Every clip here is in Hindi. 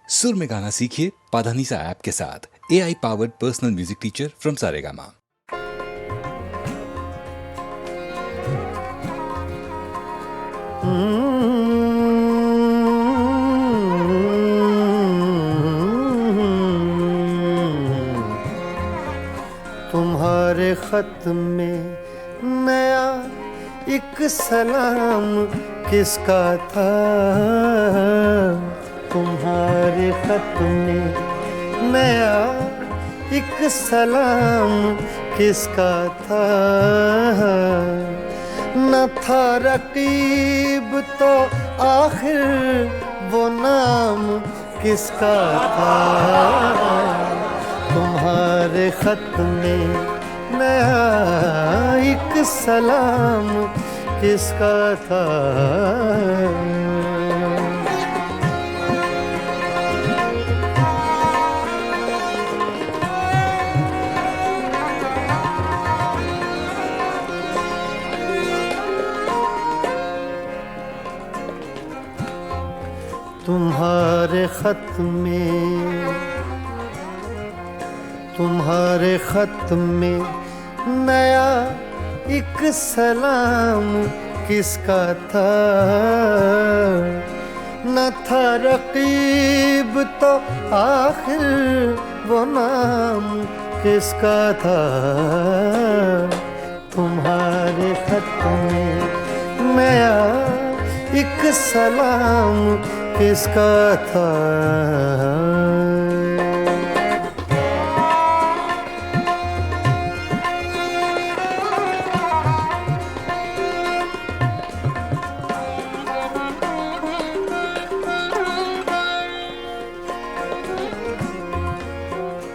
सुर में गाना सीखिए पाधानीसा ऐप के साथ। AI powered personal music teacher from Saregama. तुम्हारे खत में नया एक सलाम किसका था? तुम्हारे खत में नया एक सलाम किसका था? न था रकीब तो आखिर वो नाम किसका था? तुम्हारे खत में नया एक सलाम किसका था? तुम्हारे खत में नया एक सलाम किसका था? न था रकीब तो आखिर वो नाम किसका था? तुम्हारे खत में नया एक सलाम किसका था?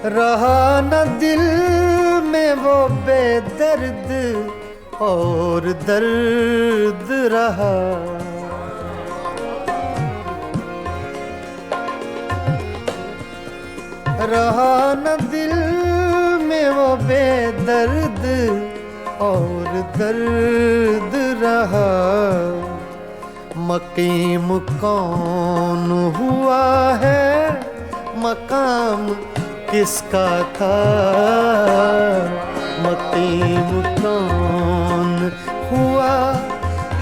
रहा न दिल में वो बेदर्द और दर्द रहा। रहा न दिल में वो बेदर्द और दर्द रहा। मकीम कौन हुआ है, मकाम किसका था? मकीम कौन हुआ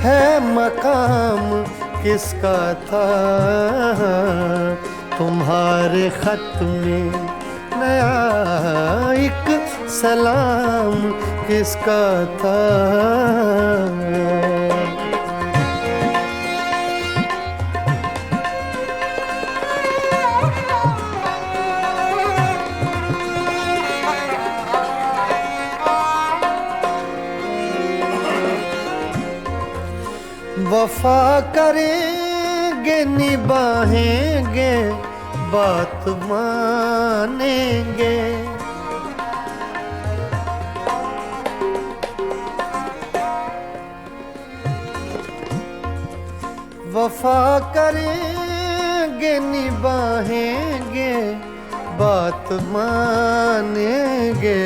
है, मकाम किसका था? तुम्हारे खत में नया एक सलाम किसका था? वफा करेंगे निभाएंगे बात मानेंगे। वफा करेंगे निभाएंगे बात मानेंगे।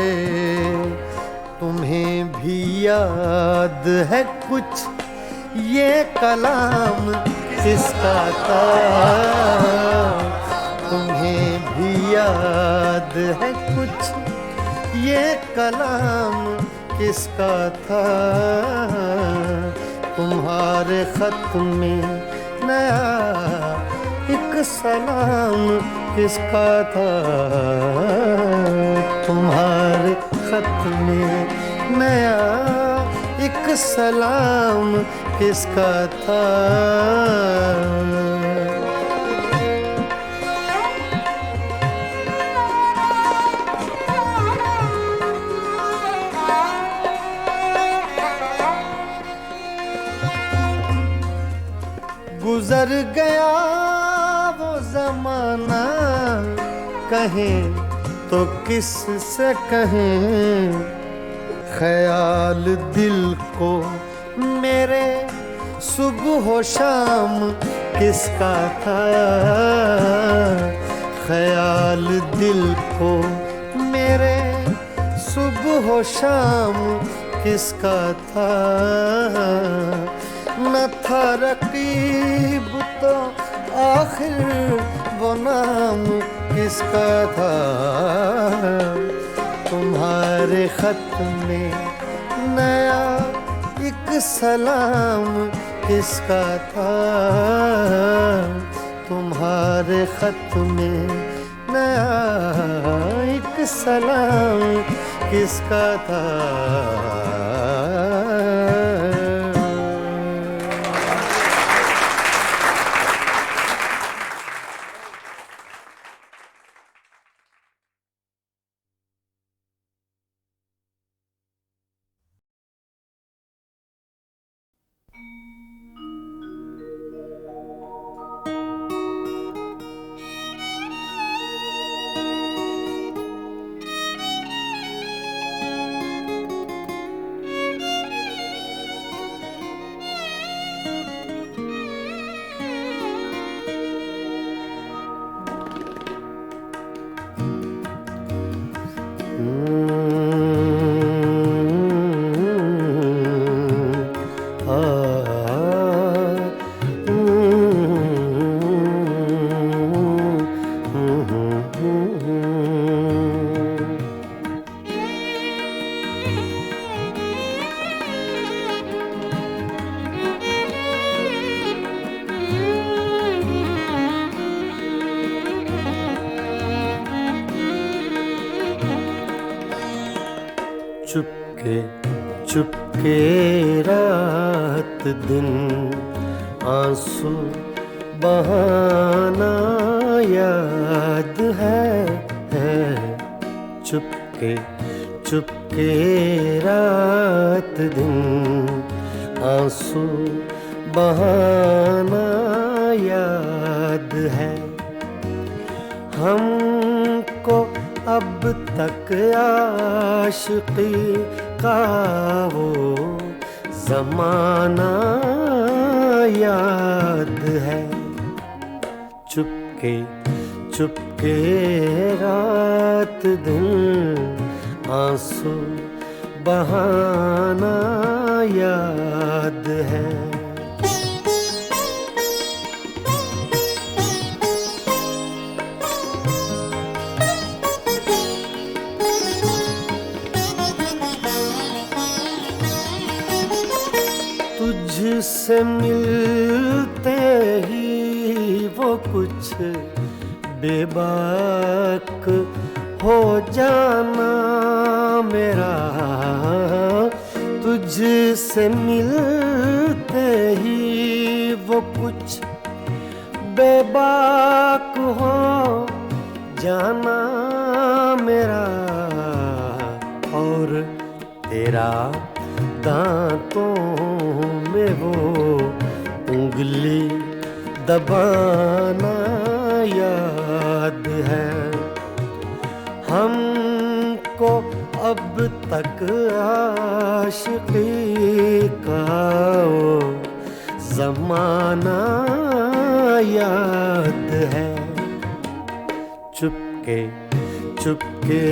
तुम्हें भी याद है कुछ ये कलाम किसका था? तुम्हें भी याद है कुछ ये कलाम किसका था? तुम्हारे खत में नया एक सलाम किसका था? तुम्हारे खत में नया एक सलाम किसका था? गुजर गया वो जमाना, कहें तो किस से कहें। ख्याल दिल को मेरे सुबह शाम किसका था? ख्याल दिल को मेरे सुबह शाम किसका था? न था रकीब तो आखिर वो नाम किसका था, तुम्हारे खत में नया एक सलाम किसका था, तुम्हारे खत में नया एक सलाम किसका था। चुपके चुपके रात दिन आंसू बहाना याद है। चुपके चुपके रात दिन आंसू बहाना याद है। हमको अब तक आशिकी का वो ज़माना याद है। चुपके चुपके रात दिन आंसू बहाना याद है। तुझसे मिलते ही वो कुछ बेबाक हो जाना मेरा। तुझसे मिलते ही वो कुछ बेबाक हो जाना मेरा। और तेरा दांतों में वो उंगली दबाना याद है। हमको अब तक आशिकी का वो ज़माना याद है। चुपके चुपके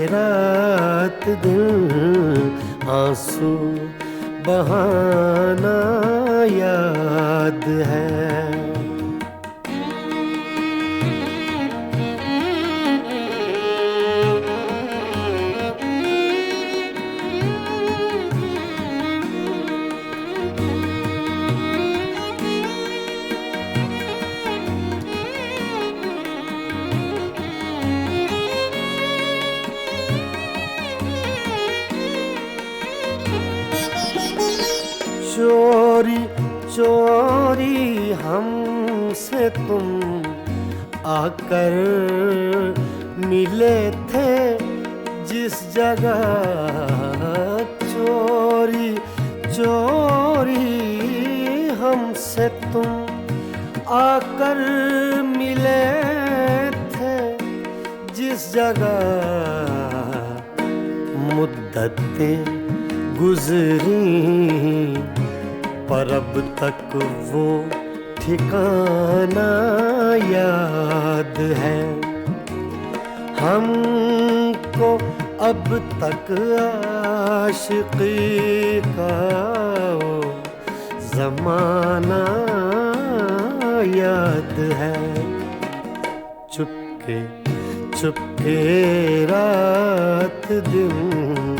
रात दिन आंसू बहाना याद है। चोरी चोरी हमसे तुम आकर मिले थे जिस जगह। चोरी चोरी हमसे तुम आकर मिले थे जिस जगह। मुद्दतें गुजरी पर अब तक वो ठिकाना याद है। हमको अब तक आशिकी का वो ज़माना याद है। चुपके चुपके रात दिन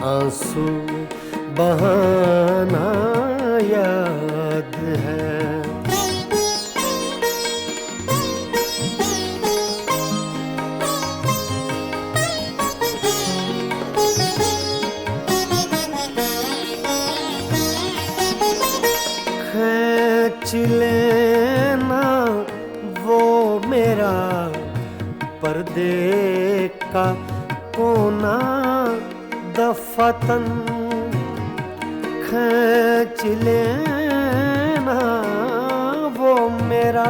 आंसू बहाना याद है। खींच लेना वो मेरा पर्दे का कोना दफतन, खींच लेना वो मेरा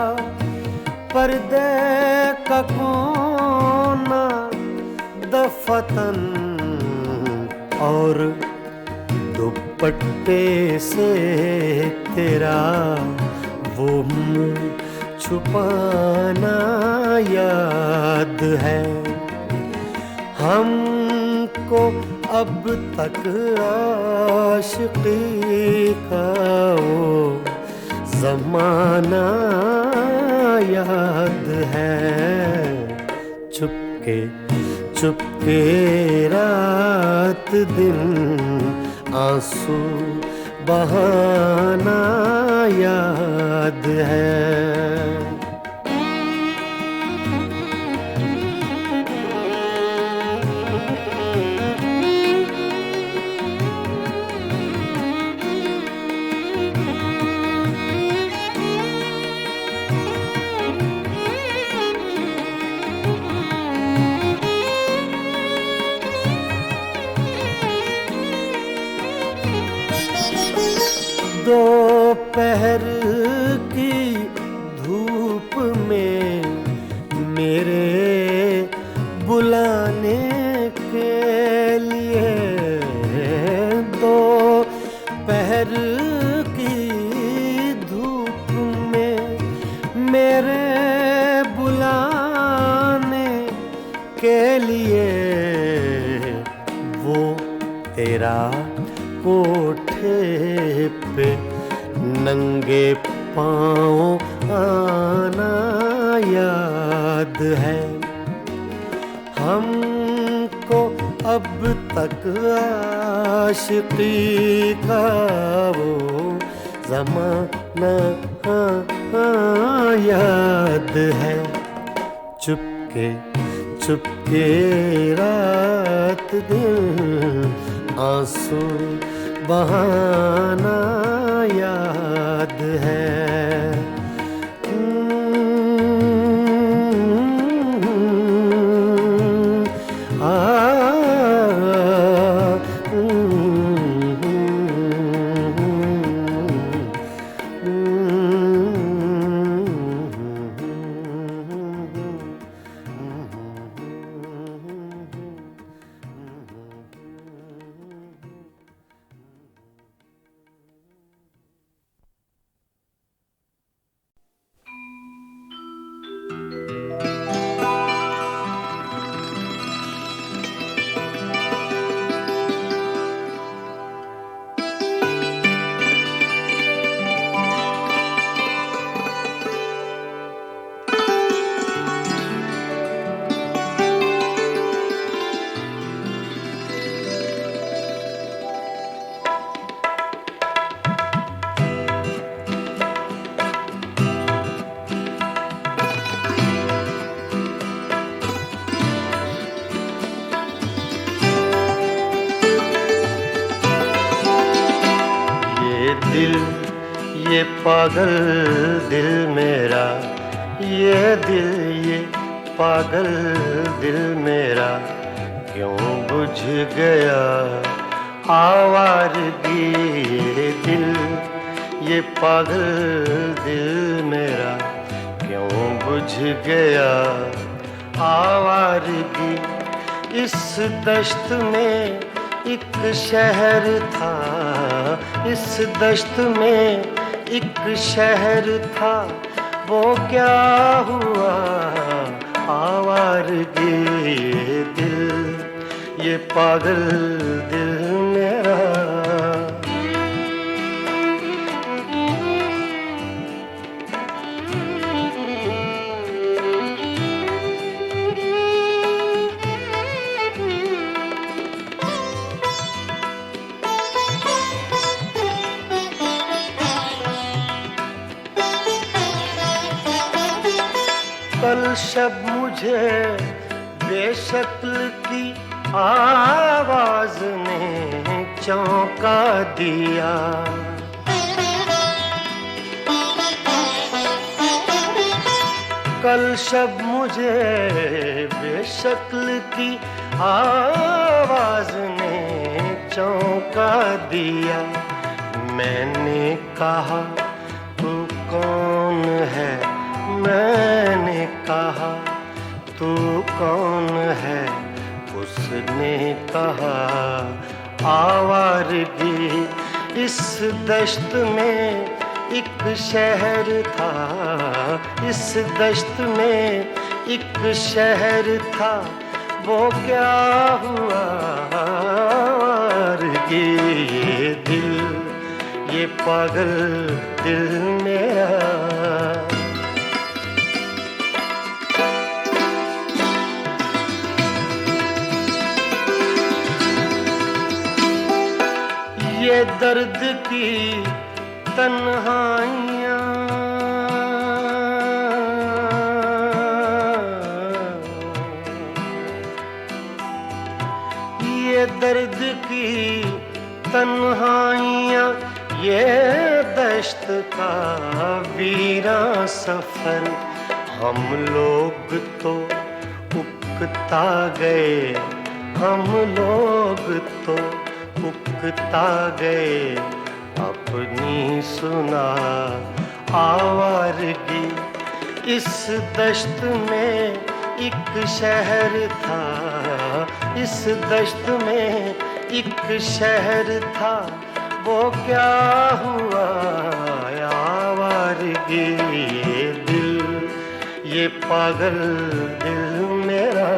पर्दे का कोना दफतन, और दुपट्टे से तेरा वो मुंह छुपाना याद है। हमको अब तक आशिकी का वो ज़माना याद है। चुपके चुपके रात दिन आंसू बहाना याद है। दोपहर की धूप में मेरे बुलाने के लिए, दोपहर की धूप में मेरे बुलाने के लिए, वो तेरा कोठे पे नंगे पाँव आना याद है। हमको अब तक आशिकी का वो ज़माना याद है। चुपके चुपके रात दिन आंसू बहाना याद है। ये पागल दिल मेरा, ये दिल ये पागल दिल मेरा, क्यों बुझ गया आवारगी। ये दिल ये पागल दिल मेरा, क्यों बुझ गया आवारगी। इस दश्त में एक शहर था, इस दश्त में एक शहर था, वो क्या हुआ आवारगी। ये दिल ये पागल दिल मेरा। कल शब मुझे बेशक्ल की आवाज ने चौंका दिया। कल शब मुझे बेशक्ल की आवाज ने चौंका दिया। मैंने कहा तू कौन है, मैंने कहा तू कौन है। उसने कहा आवारगी इस दश्त में एक शहर था, इस दश्त में एक शहर था। वो क्या हुआ आवारगी, ये दिल, ये पागल दिल मेरा। ये दर्द की तन्हाइयाँ, ये दर्द की तन्हाइयाँ, ये दश्त का वीरां सफर। हम लोग तो उकता गए, हम लोग तो उकता गए। अपनी सुना आवारगी इस दश्त में एक शहर था, इस दश्त में एक शहर था। वो क्या हुआ आवारगी, ये दिल, ये पागल दिल मेरा।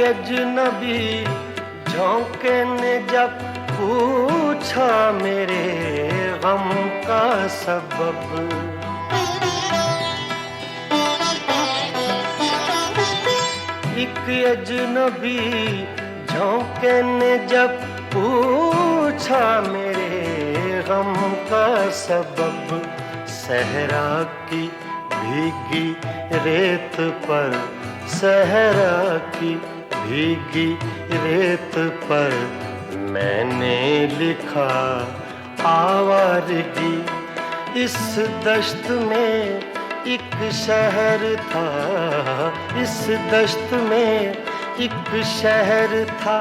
अजनबी झोंके ने जब पूछा मेरे गम का सबब। एक अजनबी झोंके ने जब पूछा मेरे गम का सबब। सहरा की भीगी रेत पर, सहरा की भीगी रेत पर मैंने लिखा आवारगी। इस दश्त में एक शहर था, इस दश्त में एक शहर था।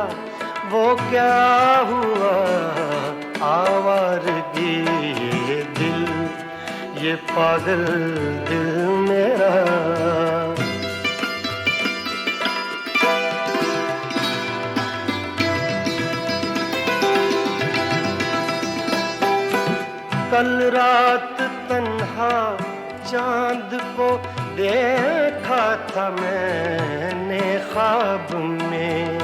वो क्या हुआ आवारगी, ये दिल, ये पागल दिल मेरा। कल रात तन्हा चांद को देखा था मैंने ख्वाब में।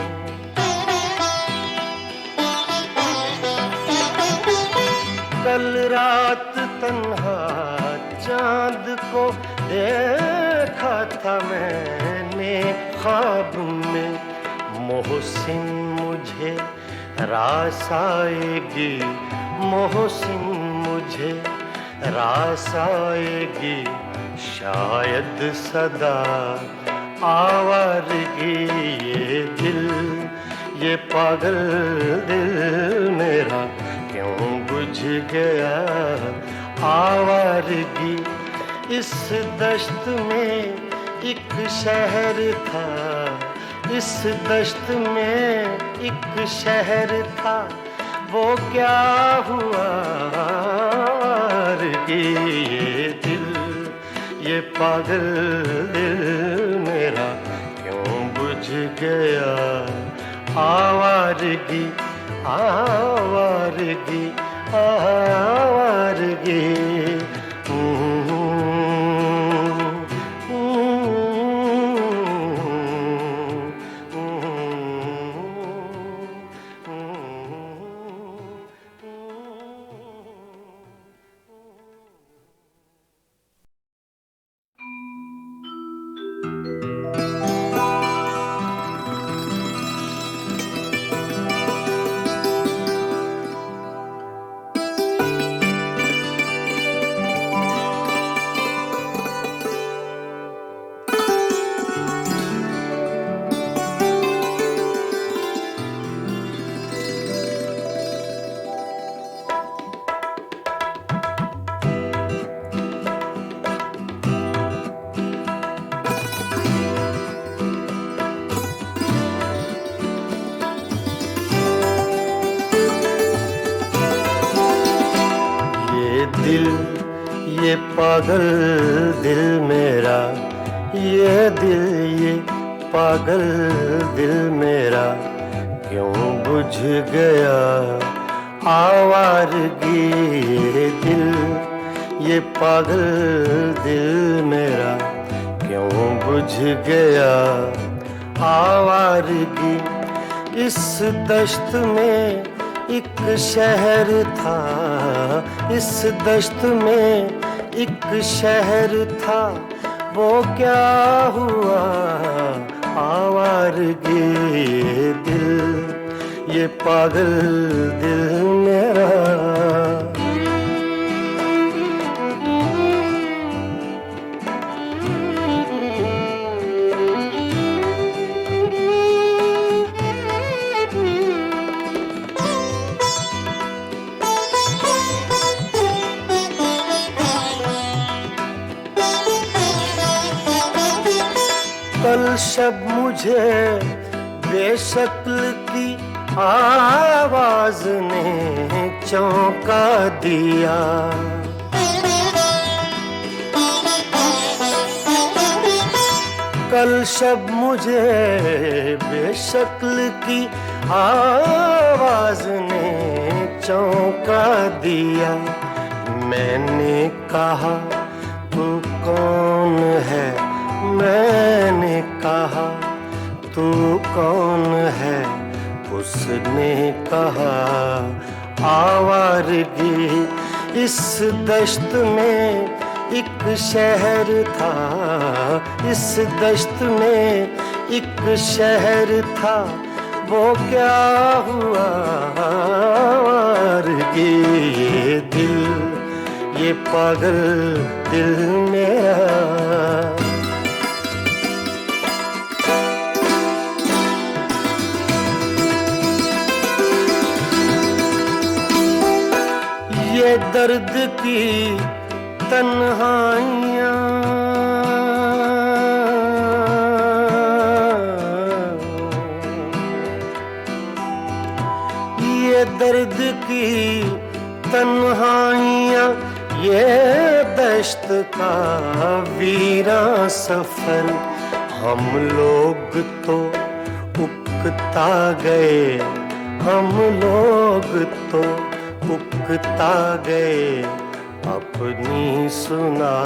कल रात तन्हा चांद को देखा था मैंने ख्वाब में। मोहसिन मुझे रास आएगी, मोहसिन मुझे रास आएगी। शायद सदा आवारगी, ये दिल, ये पागल दिल मेरा क्यों बुझ गया आवारगी। इस दश्त में एक शहर था, इस दश्त में एक शहर था। वो क्या हुआ आवारगी, ये दिल, ये पागल दिल मेरा क्यों बुझ गया आवारगी, आवारगी, आवारगी। दिल, ये पागल दिल मेरा, ये दिल, ये पागल दिल मेरा क्यों बुझ गया आवारगी। ये दिल, ये पागल दिल मेरा क्यों बुझ गया आवारगी। इस दश्त में एक शहर था, इस दश्त में एक शहर था, वो क्या हुआ आवारगी। ये दिल, ये पागल दिल मेरा। कल शब मुझे बेशक्ल की आवाज ने चौंका दिया। कल शब मुझे बेशक्ल की आवाज ने चौंका दिया। मैंने कहा तू कौन है, मैंने कहा तू कौन है, उसने कहा आवारगी। इस दश्त में एक शहर था, इस दश्त में एक शहर था, वो क्या हुआ आवारगी। ये दिल, ये पागल दिल मेरा। ये दर्द की तन्हाइयाँ, ये दर्द की तन्हाइयाँ, ये दश्त का वीरा सफर। हम लोग तो उकता गए, हम लोग तो उकता गए, अपनी सुना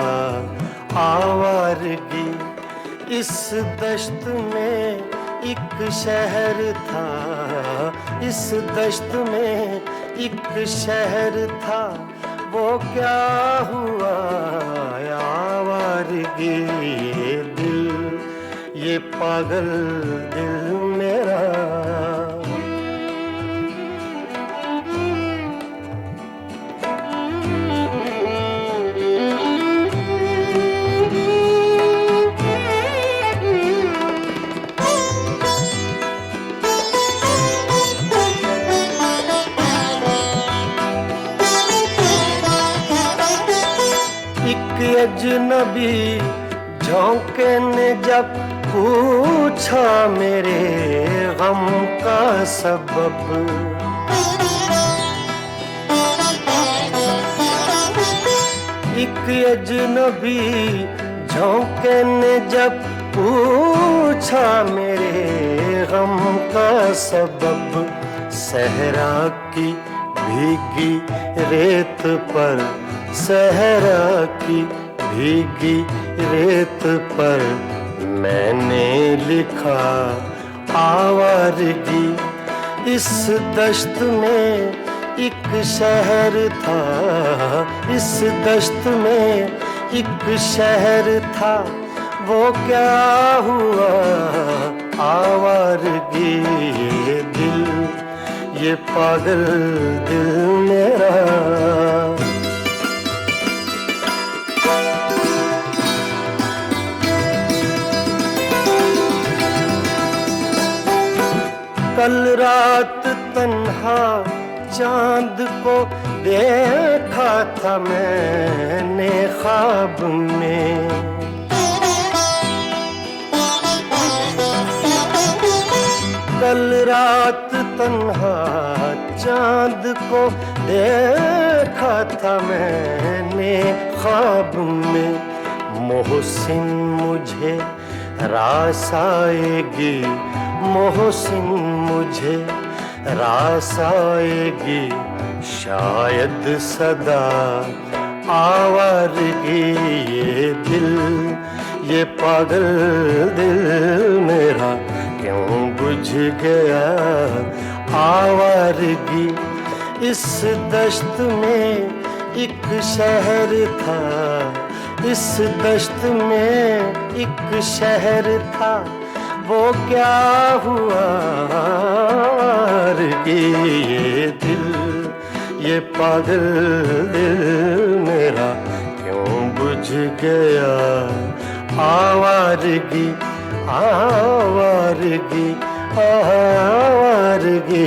आवारगी। इस दश्त में एक शहर था, इस दश्त में एक शहर था, वो क्या हुआ आवारगी। ये दिल, ये पागल दिल मेरा। अजनबी झोंके ने जब पूछा मेरे गम का सबब। एक अजनबी झोंके ने जब पूछा मेरे गम का सबब। सहरा की भीगी रेत पर, सहरा की भीगी रेत पर मैंने लिखा आवारगी। इस दश्त में एक शहर था, इस दश्त में एक शहर था, वो क्या हुआ आवारगी। ये दिल, ये पागल दिल मेरा। कल रात तन्हा चांद को देखा था मैंने ख्वाब में। कल रात तन्हा चांद को देखा था मैंने ख्वाब में, मोहसिन मुझे रास आएगी, मोहसिन मुझे रास आएगी, शायद सदा आवारगी। ये दिल, ये पागल दिल मेरा क्यों बुझ गया आवारगी। इस दश्त में एक शहर था, इस दश्त में एक शहर था, वो क्या हुआ आवारगी। ये दिल, ये पागल दिल मेरा क्यों बुझ गया आवारगी, आवारगी, आवारगी।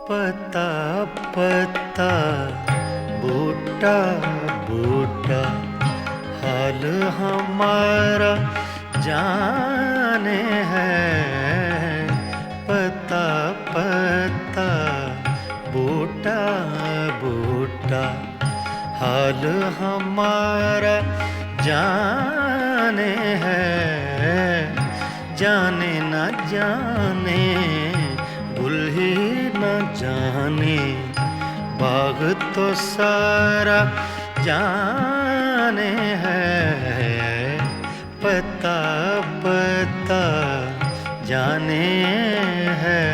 पता पता बूटा बूटा हाल हमारा जाने है। पता पता बूटा बूटा हाल हमारा जाने है। जाने न जाने गुल ही न जाने बाग तो सारा जाने है। पता पता जाने है।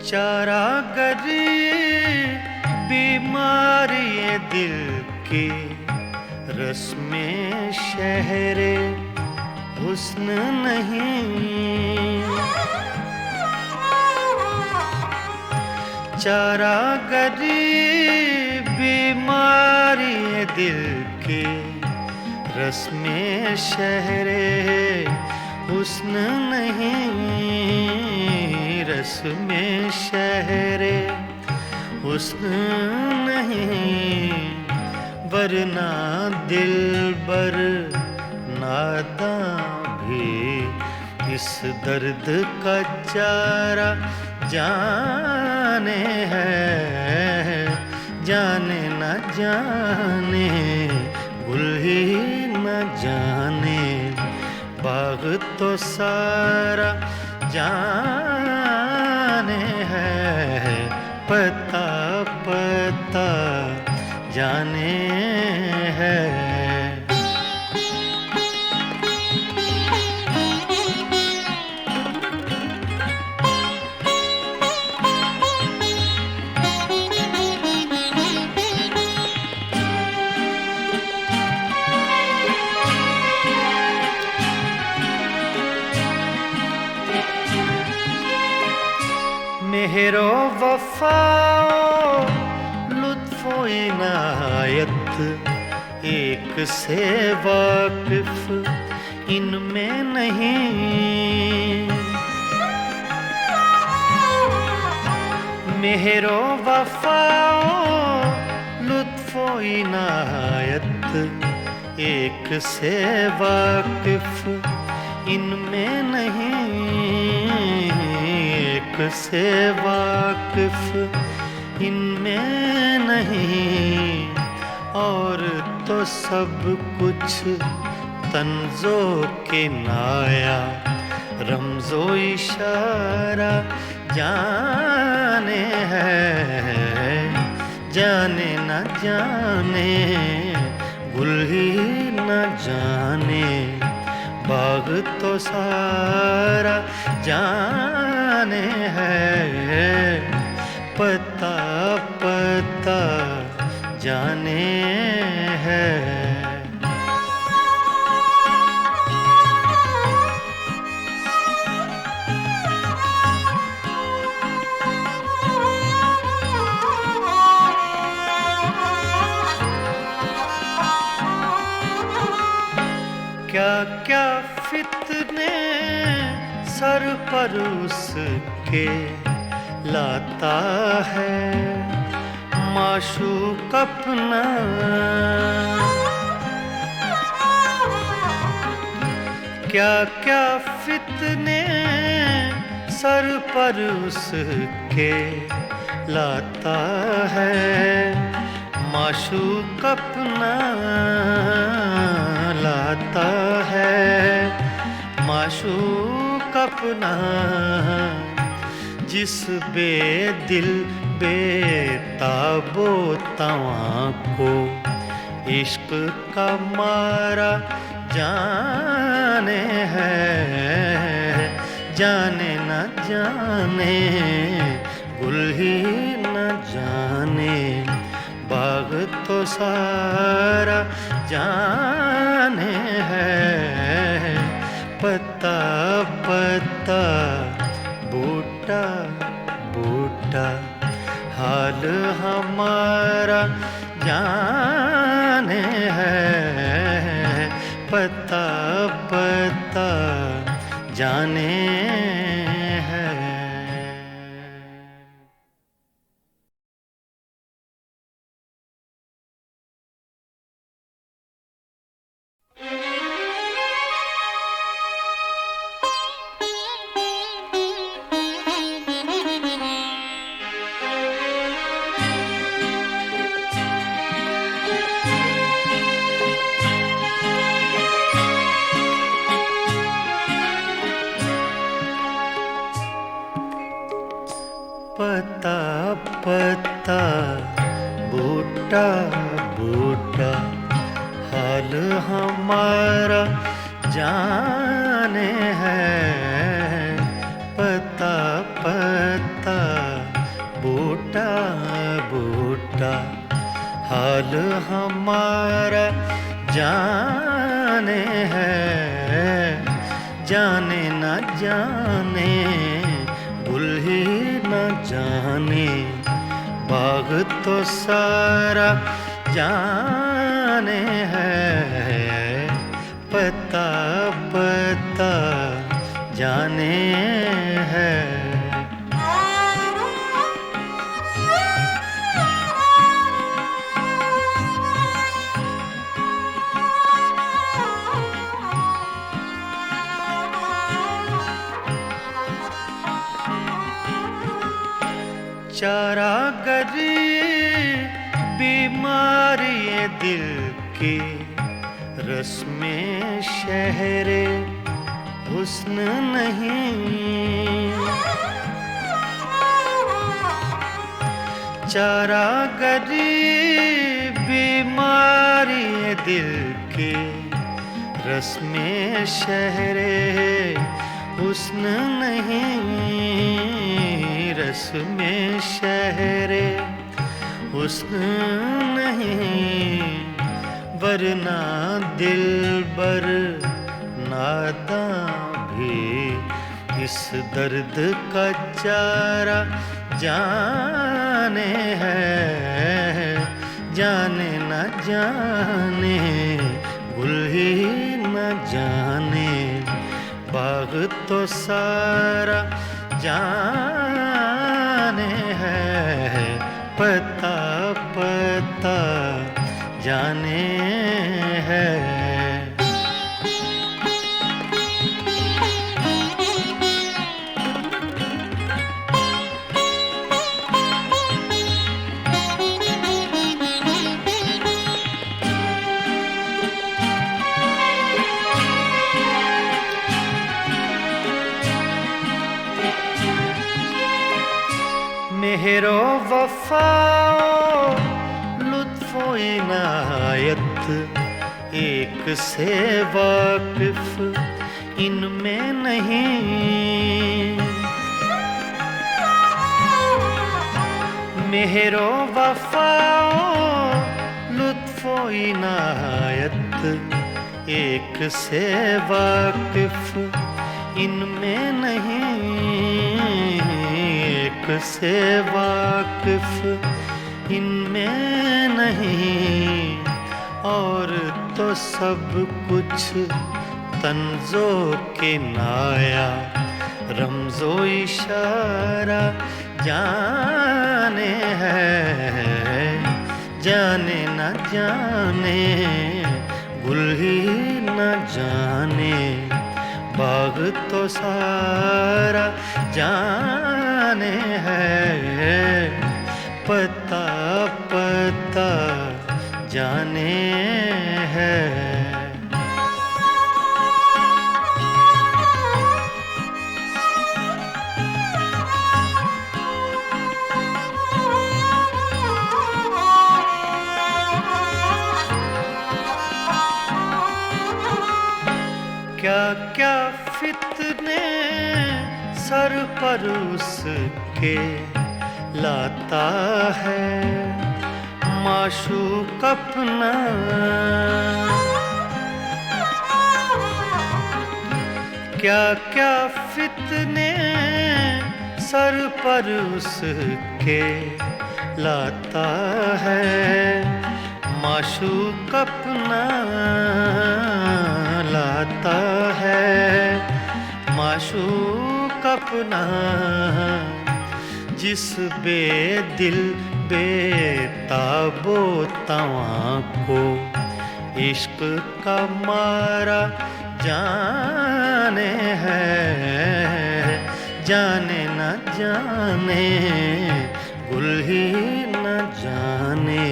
चारागरी बीमारी दिल की रस्में शहरे हुस्न नहीं। चारागरी बीमारी दिल की रस्में शहरे हुस्न नहीं। रस्में शहरे हुस्न नहीं। वरना दिलबर नादां भी इस दर्द का चारा जाने है। जाने न जाने गुल ही न जाने बाग तो सारा जाने है। पता पता जाने है। मेहरो वफाओ लुत्फो इनायत एक से वाकिफ इनमें नहीं। मेहरो वफाओ लुत्फो इनायत एक से वाकिफ इनमें नहीं। एक से वाकिफ इनमें नहीं। और तो सब कुछ तंजो के नाया रमजो इशारा जाने है। जाने न जाने गुल ही न जाने बाग तो सारा जाने है पता पता जाने है क्या क्या फितने सर पर उसके लाता है माशूक अपना क्या क्या फितने सर पर उसके लाता है माशूक अपना लाता है माशूक अपना जिस बेदिल बेताबो तवां को इश्क का मारा जाने है जाने न जाने गुल ही न जाने बाग तो सारा जाने है पता पता बूटा बूटा हाल हमारा जाने है पता पता जाने है पता पता बूटा बूटा हाल हमारा जाने है पता पता बूटा बूटा हाल हमारा जाने है जाने न जाने गुल ही न जाने बाग तो सारा जाने है पता पता जाने है चारागरी बीमारी दिल की रस्में शहरे हुस्न नहीं चारागरी बीमारी दिल की रस्में शहरे हुस्न नहीं रस्में शहरे हुस्न नहीं वरना दिलबर नादां भी इस दर्द का चारा जाने है जाने न जाने गुल ही न जाने बाग तो सारा जाने है पता पता जाने है मेहरो वफाओ एक से वाकिफ इनमें नहीं। मेहरो वफाओ लुत्फो इनायत एक से वाकिफ इनमें नहीं। एक से वाकिफ इनमें नहीं। और तो सब कुछ तंजो के नाया रमजो इशारा जाने है। जाने न जाने गुल ही न जाने बाग तो सारा जाने है। पता पता जाने है। क्या क्या फितने सर पर उसके लाता है माशूक अपना। क्या क्या फितने सर पर उसके लाता है माशूक अपना। लाता है माशूक अपना। जिस बेदिल बेताबो तवां को इश्क का मारा जाने है। जाने न जाने गुल ही न जाने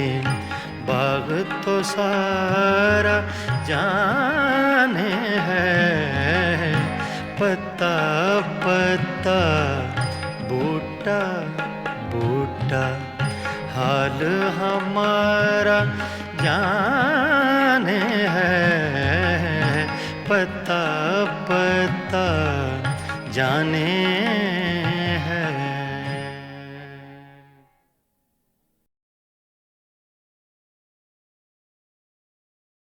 बाग तो सारा जाने है। पता पता बूटा बूटा हाल हमारा जाने है। पता पता जाने है।